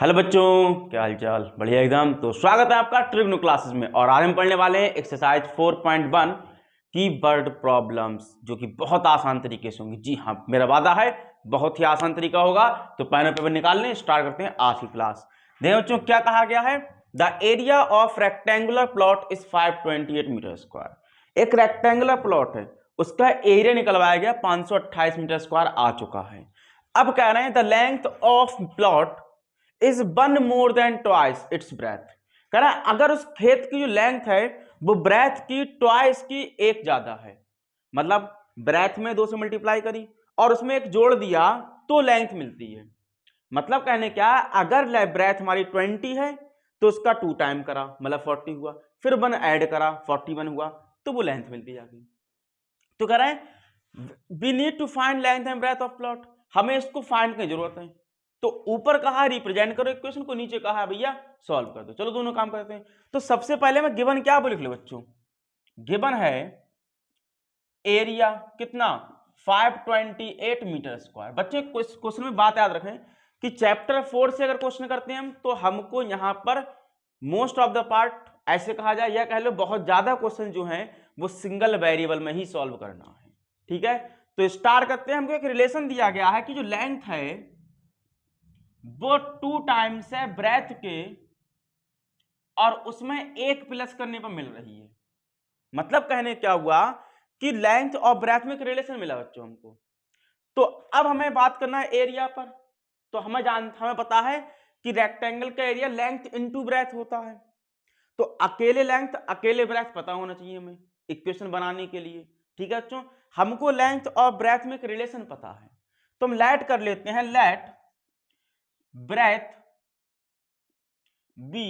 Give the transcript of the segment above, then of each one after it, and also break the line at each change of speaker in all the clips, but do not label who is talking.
Hello बच्चों, क्या हाल चाल? बढ़िया एकदम। तो स्वागत है आपका ट्रिग्नो क्लासेस में। और आज हम पढ़ने वाले हैं एक्सरसाइज 4.1 की वर्ड प्रॉब्लम्स, जो कि बहुत आसान तरीके से होंगी। जी हाँ, मेरा वादा है बहुत ही आसान तरीका होगा। तो पेन और पेपर निकाल लें, स्टार्ट करते हैं आज की क्लास। देखो बच्चों, क्या कहा गया है। The area of rectangular plot is 528 metre square. एक रेक्टेंगुलर प्लॉट है, उसका एरिया निकलवाया गया 528 मीटर स्क्वायर आ चुका है। अब कह रहे हैं the length of plot is 1 more than twice its breath. कह रहा है अगर उस खेत की जो लेंथ है वो ब्रेथ की ट्वाइस की एक ज्यादा है, मतलब ब्रेथ में 2 से मल्टीप्लाई करी और उसमें एक जोड़ दिया तो लेंथ मिलती है। मतलब कहने क्या, अगर ब्रेथ हमारी 20 है तो उसका 2 टाइम करा मतलब 40 हुआ, फिर 1 ऐड करा 41 हुआ, तो वो लेंथ मिलती जाती। तो कह रहे हैं we need to find length and breadth of plot, हमें इसको फाइंड करने की जरूरत है। तो ऊपर कहा रिप्रेजेंट करो इक्वेशन को, नीचे कहा भैया सॉल्व कर दो। चलो दोनों काम करते हैं। तो सबसे पहले मैं गिवन क्या बोल लिख लो बच्चों, गिवन है एरिया कितना 528 मीटर स्क्वायर। बच्चे क्वेश्चन में बात याद रखें कि चैप्टर 4 से अगर क्वेश्चन करते हैं हम तो हमको यहां पर मोस्ट ऑफ द पार्ट ऐसे कहा जाए या कह लो बहुत ज्यादा क्वेश्चन जो हैं वो सिंगल वेरिएबल में ही सॉल्व करना है। ठीक है, तो स्टार्ट करते हैं। हमको एक रिलेशन दिया गया है कि जो लेंथ है वो 2 टाइम्स है ब्रेथ के और उसमें एक प्लस करने पर मिल रही है। मतलब कहने क्या हुआ कि लेंथ और ब्रेथ में एक रिलेशन मिला बच्चों हमको। तो अब हमें बात करना है एरिया पर। तो हमें पता है कि रेक्टेंगल का एरिया लेंथ इनटू ब्रेथ होता है। तो अकेले लेंथ अकेले ब्रेथ पता होना चाहिए हमें इक्वेशन बनाने के लिए। ठीक है बच्चों, हमको लेंथ और ब्रेथ में एक रिलेशन पता है, तो हम लेट कर लेते हैं, let breadth be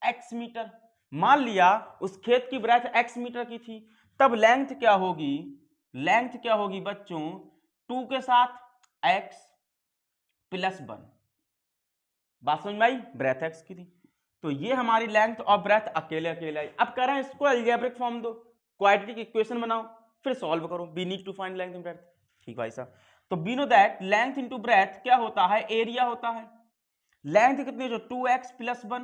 x metre. मान लिया उस खेत की ब्रेथ एक्स मीटर की थी, तब लेंथ क्या होगी, लेंथ क्या होगी बच्चों 2 के साथ एक्स प्लस 1। बात समझ में आई, ब्रेथ एक्स की थी। तो ये हमारी लेंथ और ब्रेथ अकेले अकेले आई। अब कह रहे हैं इसको अलजेब्रिक फॉर्म दो, क्वाड्रेटिक इक्वेशन बनाओ, फिर सॉल्व करो। We need to find length and breadth. ठीक भाई साहब, तो we know that length into breadth क्या होता है, एरिया होता है। लेंथ कितनी हो 2x प्लस 1,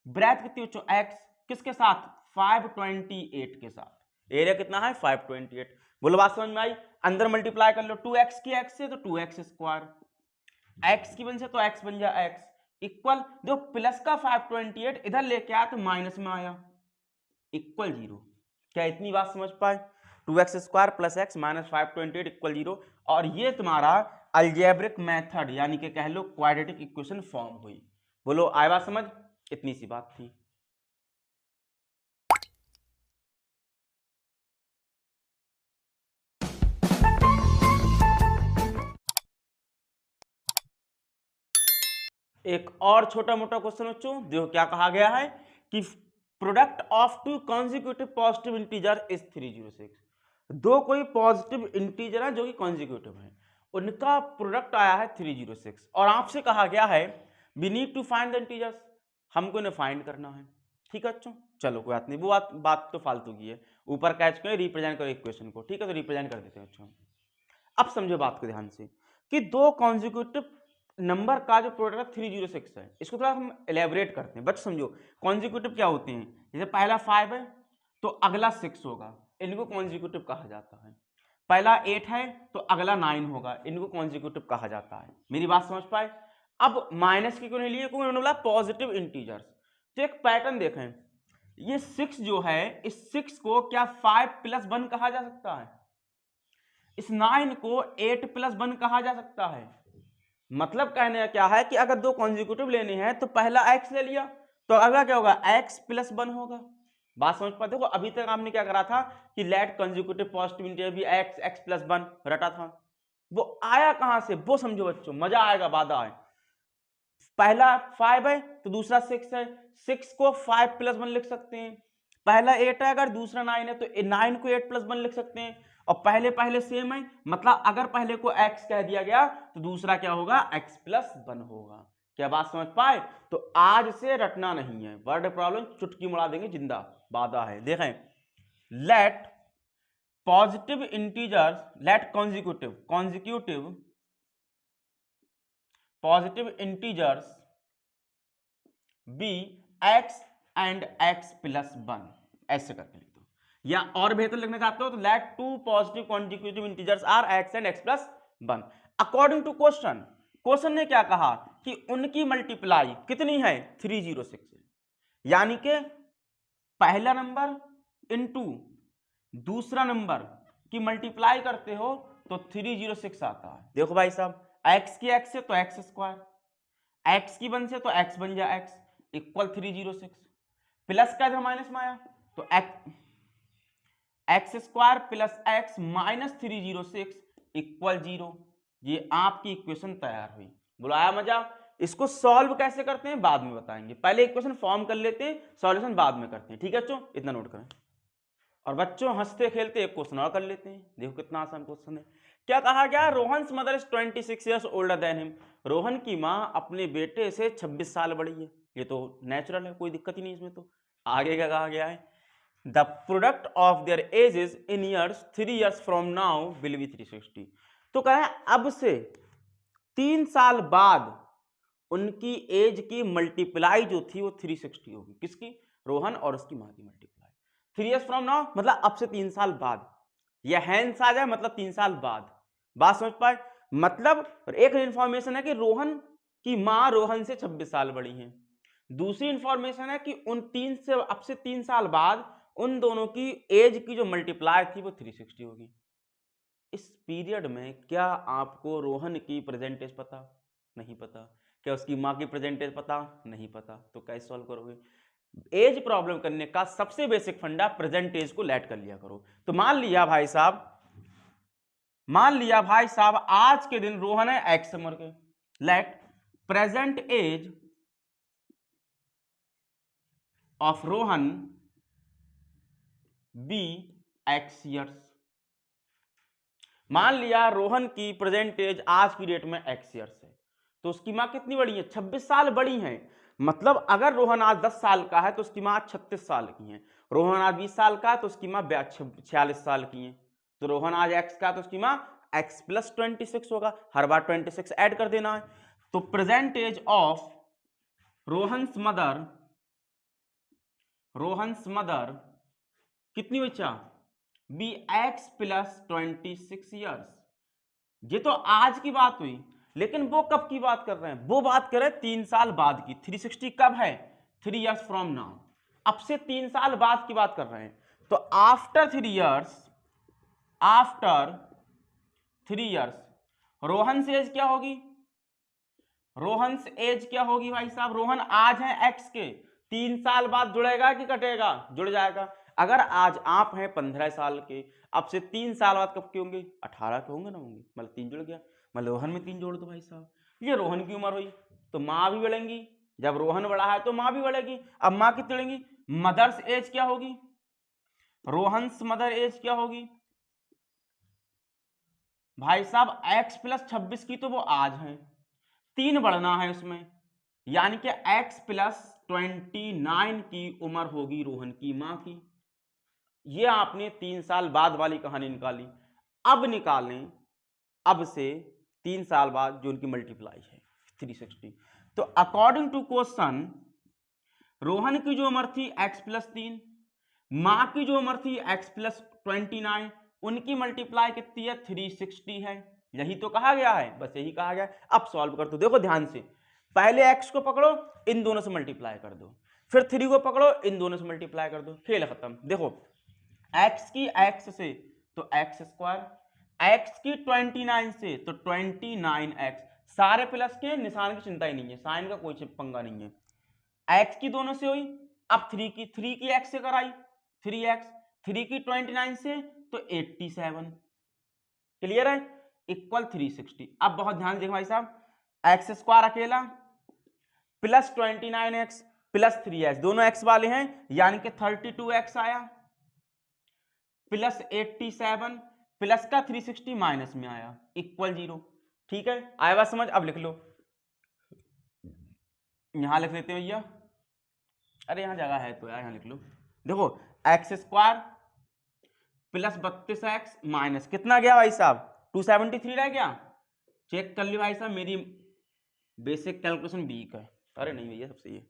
ब्रेथ कितनी हो x किसके साथ 528 के साथ। एरिया कितना है 528। बोलो बात समझ में आई। अंदर मल्टीप्लाई कर लो 2x की x से तो 2x स्क्वायर, x की 1 से तो x बन जाए x इक्वल जो प्लस का 528 इधर लेके आया तो माइनस में आया इक्वल 0। क्या इतनी बात समझ पाए, 2x square plus x minus 528 equal 0। और ये तुम्हारा अलजेब्रिक मेथड यानी कि कह लो क्वाड्रेटिक इक्वेशन फॉर्म हुई। बोलो आए बात समझ, इतनी सी बात थी। एक और छोटा मोटा क्वेश्चन बच्चों, देखो क्या कहा गया है कि product of 2 consecutive positive integer is 306। दो कोई पॉजिटिव इंटीजर है जो कि कॉन्जिक्यूटिव है, उनका प्रोडक्ट आया है 306 और आपसे कहा गया है we need to find the integers, हमको इन्हें फाइंड करना है। ठीक है बच्चों, चलो कोई बात नहीं, वो बात तो फालतू की है। ऊपर कैच करें रिप्रेजेंट करो इक्वेशन को। ठीक है, तो रिप्रेजेंट कर देते हैं बच्चों। अब समझो बात को ध्यान से कि दो कॉन्जिक्यूटिव नंबर का जो प्रोडक्ट 306 है, इसको थोड़ा हम एलेबरेट करते हैं। बच्चे समझो कॉन्जिक्यूटिव क्या होते हैं, जैसे पहला 5 है तो अगला 6 होगा, इनको कॉन्जिक्यूटिव कहा जाता है। पहला 8 है तो अगला 9 होगा, इनको कॉन्जिक्यूटिव कहा जाता है। मेरी बात समझ पाए। अब माइनस की क्यों नहीं लिए, क्योंकि उन्होंने बोला पॉजिटिव इंटीजर्स। तो एक पैटर्न देखें, ये 6 जो है इस 6 को क्या 5 प्लस 1 कहा जा सकता है, इस 9 को 8 प्लस 1 कहा जा सकता है। मतलब कहने का क्या है कि अगर दो कॉन्जिक्यूटिव लेने हैं तो पहला x ले लिया तो अगला क्या होगा x प्लस 1 होगा। बात समझ पाते हो। अभी तक आपने क्या करा था कि लेट कॉन्जिक्यूटिव पॉजिटिव इंटीजर भी x प्लस 1 रटा था, वो आया कहां से वो समझो बच्चों, मजा आएगा बाद आए। पहला 5 है तो दूसरा 6 है, 6 को 5 प्लस 1 लिख सकते हैं। पहला 8 है, अगर दूसरा 9 है तो 9 को 8 प्लस 1 लिख सकते हैं। और पहले पहले सेम है, मतलब अगर पहले को x कह दिया गया तो दूसरा क्या होगा x प्लस 1 होगा। क्या बात समझ पाए। तो आज से रटना नहीं है, वर्ड प्रॉब्लम चुटकी मुड़ा देंगे जिंदा वादा है। देखें, let positive integers, let consecutive positive integers be x and x plus 1, ऐसे करके लिख दो। या और बेहतर लिखना चाहते हो तो let two positive consecutive integers are x and x plus 1 according to question. Question ने क्या कहा कि उनकी मल्टीप्लाई कितनी है 306 है, यानी कि पहला नंबर इनटू दूसरा नंबर की मल्टीप्लाई करते हो तो 306 आता है। देखो भाई साहब, x की x से तो x स्क्वायर, x की 1 से तो x बन जाए x इक्वल 306, प्लस का इधर माइनस में आया तो x square plus x minus 306 equal 0। ये आपकी इक्वेशन तैयार हुई। बोलो आया मजा? इसको सॉल्व कैसे करते हैं बाद में बताएंगे, पहले इक्वेशन फॉर्म कर लेते हैं, सॉल्यूशन बाद में करते हैं। ठीक है बच्चों, इतना नोट करें। और बच्चों हंसते खेलते एक क्वेश्चन और कर लेते हैं, देखो कितना आसान क्वेश्चन है। क्या कहा गया? Rohan mother is 26 years older than him. Rohan की माँ अपने बेटे से 26 साल बड़ी है। ये तो नेचुरल है, कोई दिक्कत ही नहीं इसमें। तो आगे क्या कहा गया है? The product of their edges in years 3 years from now will be 360। तो कह रहे हैं अब से 3 साल बाद उनकी एज की मल्टीप्लाई जो थी वो 360 होगी। किसकी? रोहन और उसकी माँ की मल्टीप्लाई। 3 ईयर्स फ्रॉम नाउ मतलब अब से 3 साल बाद, या हैंस आ जाए मतलब 3 साल बाद। बात समझ पाए? मतलब एक इंफॉर्मेशन है कि रोहन की माँ रोहन से 26 साल बड़ी है, दूसरी इंफॉर्मेशन है कि उन 3 से अब से 3 साल बाद उन दोनों की एज की जो मल्टीप्लाई थी वो 360 होगी। इस पीरियड में क्या आपको रोहन की प्रेजेंट एज पता? नहीं पता। क्या उसकी माँ की प्रेजेंट एज पता? नहीं पता। तो कैसे सॉल्व करोगे? एज प्रॉब्लम करने का सबसे बेसिक फंडा प्रेजेंट एज को लेट कर लिया करो। तो मान लिया भाई साहब आज के दिन रोहन है एक्स उम्र के, let present age of Rohan be x years. मान लिया रोहन की प्रेजेंट एज आज की डेट में एक्स ईयर्स है, तो उसकी माँ कितनी बड़ी है? 26 साल बड़ी है। मतलब अगर रोहन आज 10 साल का है तो उसकी माँ 36 साल की है। रोहन आज 20 साल का है तो उसकी माँ 46 साल की है। तो रोहन आज एक्स का है तो उसकी माँ एक्स प्लस 26 होगा। हर बार 26 ऐड कर देना है। तो present age of Rohan's mother कितनी बच्चा? Be x plus 26 years. ये तो आज की बात हुई, लेकिन वो कब की बात कर रहे हैं? वो बात कर रहे हैं 3 साल बाद की। 360 कब है? 3 ईयर्स फ्रॉम नाउ। अब से 3 साल बाद की बात कर रहे हैं। तो आफ्टर 3 ईयर्स रोहन से एज क्या होगी? रोहन से एज क्या होगी भाई साहब? रोहन आज है एक्स के, 3 साल बाद जुड़ेगा कि कटेगा? जुड़ जाएगा। अगर आज आप हैं 15 साल के, अब से 3 साल बाद कब के होंगे? 18 के होंगे ना होंगे, मतलब 3 जुड़ गया। मतलब रोहन में 3 जोड़ दो भाई साहब। ये रोहन की उम्र हुई, तो माँ भी बढ़ेंगी। जब रोहन बढ़ा है तो माँ भी बढ़ेगी। अब माँ कितनी बढ़ेंगी? मदर्स एज क्या होगी? रोहन्स मदर एज क्या होगी भाई साहब? एक्स प्लस 26 की तो वो आज है, 3 बढ़ना है उसमें, यानी कि x प्लस 29 की उम्र होगी रोहन की मां की। ये आपने 3 साल बाद वाली कहानी निकाली। अब निकालें अब से 3 साल बाद जो उनकी मल्टीप्लाई है 360। तो अकॉर्डिंग टू क्वेश्चन रोहन की जो उम्र थी x प्लस 3, मां की जो उम्र थी x प्लस 29, उनकी मल्टीप्लाई कितनी है? 360 है। यही तो कहा गया है, बस यही कहा गया है। अब सॉल्व कर दो। देखो ध्यान से, पहले x को पकड़ो, इन दोनों से मल्टीप्लाई कर दो, फिर 3 को पकड़ो, इन दोनों से मल्टीप्लाई कर दो, खेल खत्म। देखो x की x से तो x स्क्वायर, x की 29 से तो 29x, सारे प्लस के, निशान की चिंता ही नहीं है, साइन का कोई पंगा नहीं है। x की दोनों से हुई, अब 3 की x से कराई 3x, 3 की 29 से तो 87, क्लियर है? इक्वल 360। अब बहुत ध्यान देखो भाई साहब, एक्स स्क्वायर अकेला प्लस 29x प्लस 3x, दोनों x वाले हैं, यानी कि 32x आया, प्लस 87 प्लस का 360 माइनस में आया, इक्वल 0। ठीक है, आया बात समझ? अब लिख लो, यहां लिख लेते हैं भैया। अरे यहां जगह है तो यार, यहां लिख लो। देखो x square plus 32x minus कितना गया भाई साहब? 273 रह गया। चेक कर ली भाई साहब, मेरी बेसिक कैलकुलेशन वीक है। अरे नहीं भैया सब सही है।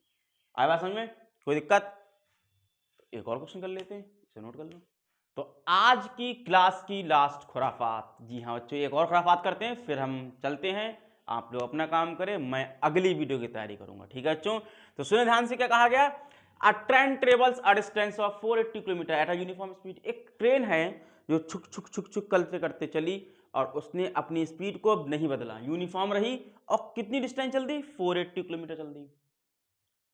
आया बात समझ में? कोई दिक्कत? एक और क्वेश्चन कर लेते हैं, इसे नोट कर लो। तो आज की क्लास की लास्ट खुराफात, जी हाँ बच्चों एक और खुराफात करते हैं, फिर हम चलते हैं। आप लोग अपना काम करें, मैं अगली वीडियो की तैयारी करूंगा, ठीक है बच्चों? तो सुने ध्यान से, क्या कहा गया? अ train travels a distance of 480 kilometre at a uniform speed. एक ट्रेन है जो छुक छुक छुक छुक करते करते चली और उसने अपनी स्पीड को नहीं बदला, यूनिफॉर्म रही, और कितनी डिस्टेंस चल दी? 480 किलोमीटर चल दी।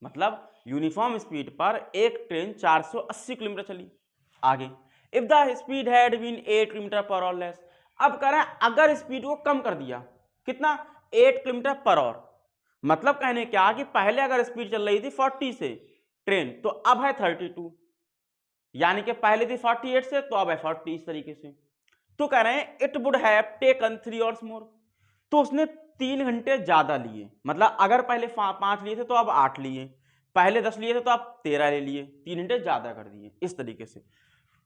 मतलब यूनिफॉर्म स्पीड पर एक ट्रेन 480 किलोमीटर चली। आगे, if the speed had been 8 kilometre per hour less. अब कह रहे हैं अगर स्पीड को कम कर दिया, कितना? 8 किलोमीटर पर आवर। मतलब कहने क्या कि पहले अगर स्पीड चल रही थी 40 से ट्रेन, तो अब है 32, यानी कि पहले थी 48 से तो अब है 40, इस तरीके से। तो कह रहे हैं it would have taken 3 hours मोर। तो उसने 3 घंटे ज्यादा लिए। मतलब अगर पहले 5 लिए थे तो अब 8 लिए, पहले 10 लिए थे तो अब 13 ले लिए, 3 घंटे ज्यादा कर दिए, इस तरीके से।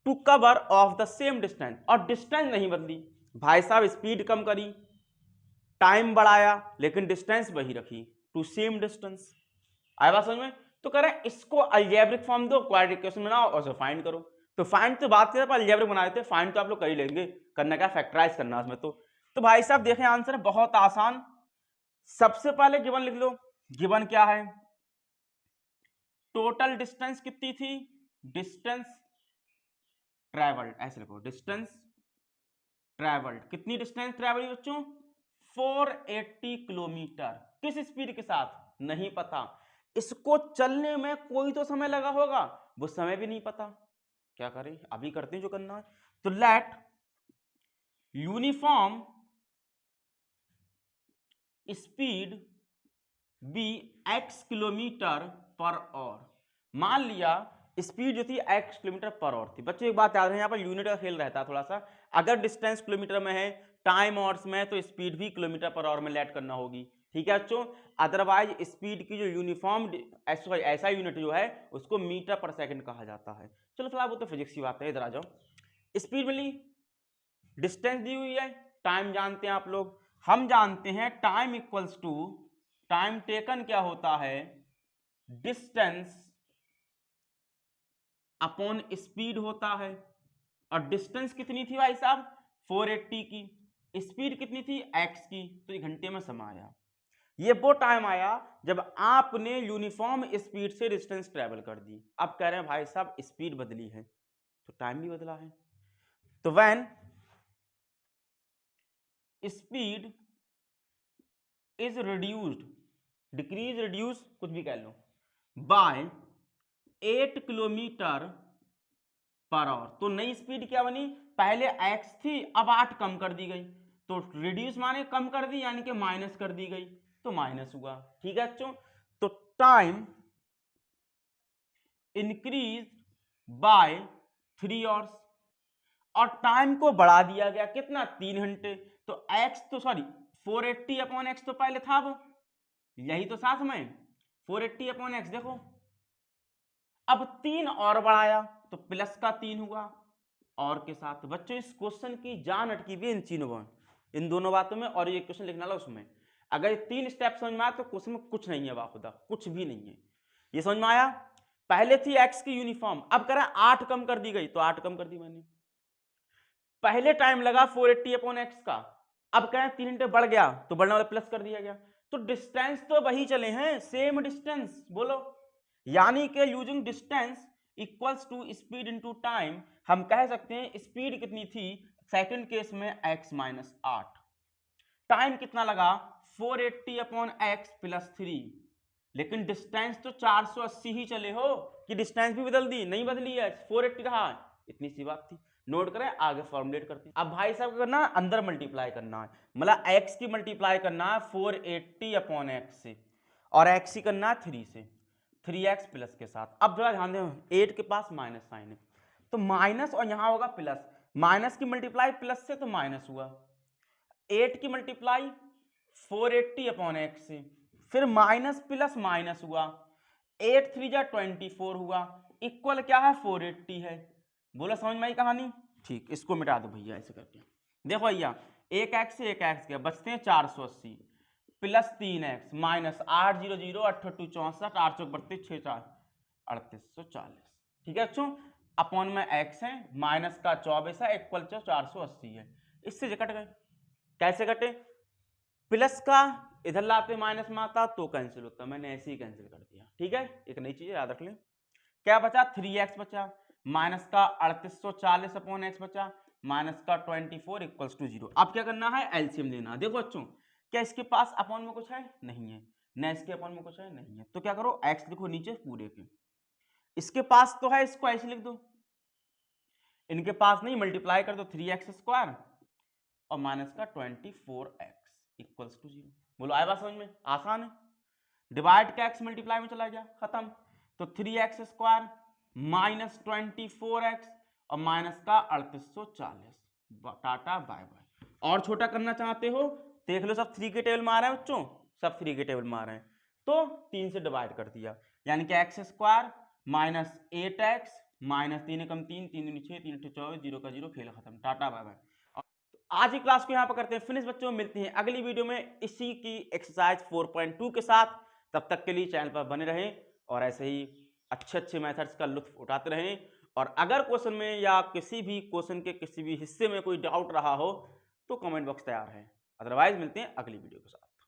To cover of the same distance, और डिस्टेंस नहीं बदली। भाई साहब स्पीड कम करी, टाइम बढ़ाया, लेकिन डिस्टेंस वही रखी, टू सेम डिस्टेंस। आया बात समझ में? तो कह रहे हैं इसको अलजेब्रिक फॉर्म दो, क्वाड्रेटिक इक्वेशन बनाओ और उसे फाइंड करो। तो फाइंड तो बात करें पर अलजेब्रिक बना देते, फाइंड तो आप लोग कर ही लेंगे, करना क्या, फैक्टराइज करना उसमें। तो भाई साहब देखें आंसर बहुत आसान। सबसे पहले गिवन लिख लो। गिवन क्या है? टोटल डिस्टेंस कितनी थी? डिस्टेंस ट्रेवल्ड, ऐसे लिखो, डिस्टेंस ट्रेवल्ड। कितनी डिस्टेंस ट्रेवल बच्चों? 480 किलोमीटर। किस स्पीड के साथ? नहीं पता। इसको चलने में कोई तो समय लगा होगा, वो समय भी नहीं पता। क्या करें? अभी करते हैं जो करना है। तो let uniform speed be x kilometre per hour. मान लिया स्पीड जो थी x किलोमीटर पर आवर थी। बच्चों एक बात याद रहे, यहाँ पर यूनिट का खेल रहता है थोड़ा सा। अगर डिस्टेंस किलोमीटर में है, टाइम आवर्स में है, तो स्पीड भी किलोमीटर पर आवर में लेट करना होगी, ठीक है बच्चों? अदरवाइज स्पीड की जो यूनिफॉर्म ऐसा यूनिट जो है उसको मीटर पर सेकंड कहा जाता है। चलो थोड़ा वो तो फिजिक्स की बात है, इधर आ जाओ। स्पीड मिली, डिस्टेंस दी हुई है, टाइम जानते हैं आप लोग, हम जानते हैं time equals to, time taken क्या होता है? डिस्टेंस अपॉन स्पीड होता है। और डिस्टेंस कितनी थी भाई साहब? 480 की। स्पीड कितनी थी? x की। तो 1 घंटे में समा आया। ये वो टाइम आया जब आपने यूनिफॉर्म स्पीड से डिस्टेंस ट्रेवल कर दी। अब कह रहे हैं भाई साहब स्पीड बदली है तो टाइम भी बदला है। तो when speed is reduced, decrease reduce कुछ भी कह लो, बाय 8 किलोमीटर पर आवर। तो नई स्पीड क्या बनी? पहले x थी, अब 8 कम कर दी गई। तो रिड्यूस माने कम कर दी, यानी कि माइनस कर दी गई, तो माइनस हुआ, ठीक है बच्चों? तो टाइम इंक्रीज बाय 3 आवर्स, और टाइम को बढ़ा दिया गया, कितना? 3 घंटे। तो x तो सॉरी 480 अपॉन एक्स तो पहले था, वो यही तो साथ में 480 अपॉन एक्स देखो। अब 3 और बढ़ाया तो प्लस का 3 हुआ और के साथ। बच्चों इस क्वेश्चन की जान अटकी हुई इन दोनों बातों में, और ये क्वेश्चन लिखना ला उसमें। अगर ये 3 स्टेप समझ में आया तो क्वेश्चन में कुछ नहीं है, वाखुदा कुछ भी नहीं है। ये समझ में आया? पहले थी x की यूनिफॉर्म, अब करें 8 कम कर दी गई, तो 8 कम कर दी मैंने। पहले टाइम लगा 480 अपॉन एक्स का, अब कहें 3 घंटे बढ़ गया तो बढ़ने वाला प्लस कर दिया गया। तो डिस्टेंस तो वही चले हैं, सेम डिस्टेंस, बोलो। यानी कि using distance equals to speed into time, हम कह सकते हैं स्पीड कितनी थी सेकंड केस में x माइनस 8, टाइम कितना लगा 480 अपॉन एक्स प्लस 3। लेकिन डिस्टेंस तो 480 ही चले हो, कि डिस्टेंस भी बदल दी? नहीं बदली है, 480 रहा। इतनी सी बात थी। नोट करें, आगे फॉर्मुलेट करते हैं। अब भाई साहब करना है, अंदर मल्टीप्लाई करना है, मतलब x की मल्टीप्लाई करना है 480 अपॉन एक्स से, और x ही करना है 3 से, 3x प्लस के साथ। अब जरा ध्यान दें, 8 के पास माइनस साइन है, तो माइनस और यहां होगा प्लस, माइनस की मल्टीप्लाई प्लस से तो माइनस हुआ, 8 की मल्टीप्लाई 480 अपॉन एक्स से, फिर माइनस प्लस माइनस हुआ, 8 3 जा 24 हुआ, इक्वल क्या है 480 है। बोला समझ में आई कहानी? ठीक, इसको मिटा दो भैया ऐसे करके। देखो भैया, एक एक्स से एक एक्स गया, बचते हैं 480, +3x माइनस 800 8 64 8 32 6 4 3840। ठीक है बच्चों, अपॉन में x है, माइनस का 24 है, इक्वल 480 है। इससे जो कट गए, कैसे कटे? प्लस का इधर लाते माइनस में आता तो कैंसिल होता, मैंने ऐसे ही कैंसिल कर दिया। ठीक है, एक नई चीज याद रख लें। क्या बचा? 3x बचा, माइनस का 3840 अपॉन x बचा, माइनस का 24 इक्वल्स टू 0। अब क्या करना है? एलसीएम लेना। देखो बच्चों, क्या इसके पास अपॉन में कुछ है? नहीं है। न इसके अपॉन में कुछ है? नहीं है। तो क्या करो, x लिखो नीचे पूरे के। इसके पास तो है, इसको ऐसे लिख दो। इनके पास नहीं, मल्टीप्लाई कर दो 3x² और माइनस का 24x इक्वल्स टू 0। बोलो आए बात समझ में? आसान है। डिवाइड का x मल्टीप्लाई में चला गया, खत्म। तो 3x² माइनस 24x और माइनस का 3840। Tata bye bye. और छोटा करना चाहते हो देख लो, सब 3 के टेबल में आ रहे हैं बच्चों, सब 3 के टेबल में आ रहे हैं। तो 3 से डिवाइड कर दिया, यानी कि x² माइनस 8x माइनस 3 एकम 3 3 दूनी 6 3 24 0 का 0, खेल खत्म, टाटा बाय बाय। आज की क्लास को यहाँ पर करते हैं फिनिश बच्चों, मिलते हैं अगली वीडियो में इसी की एक्सरसाइज 4.2 के साथ। तब तक के लिए चैनल पर बने रहें और ऐसे ही अच्छे अच्छे मेथड्स का लुत्फ उठाते रहें। और अगर क्वेश्चन में या किसी भी क्वेश्चन के किसी भी हिस्से में कोई डाउट रहा हो तो कमेंट बॉक्स तैयार है। अदरवाइज मिलते हैं अगली वीडियो के साथ।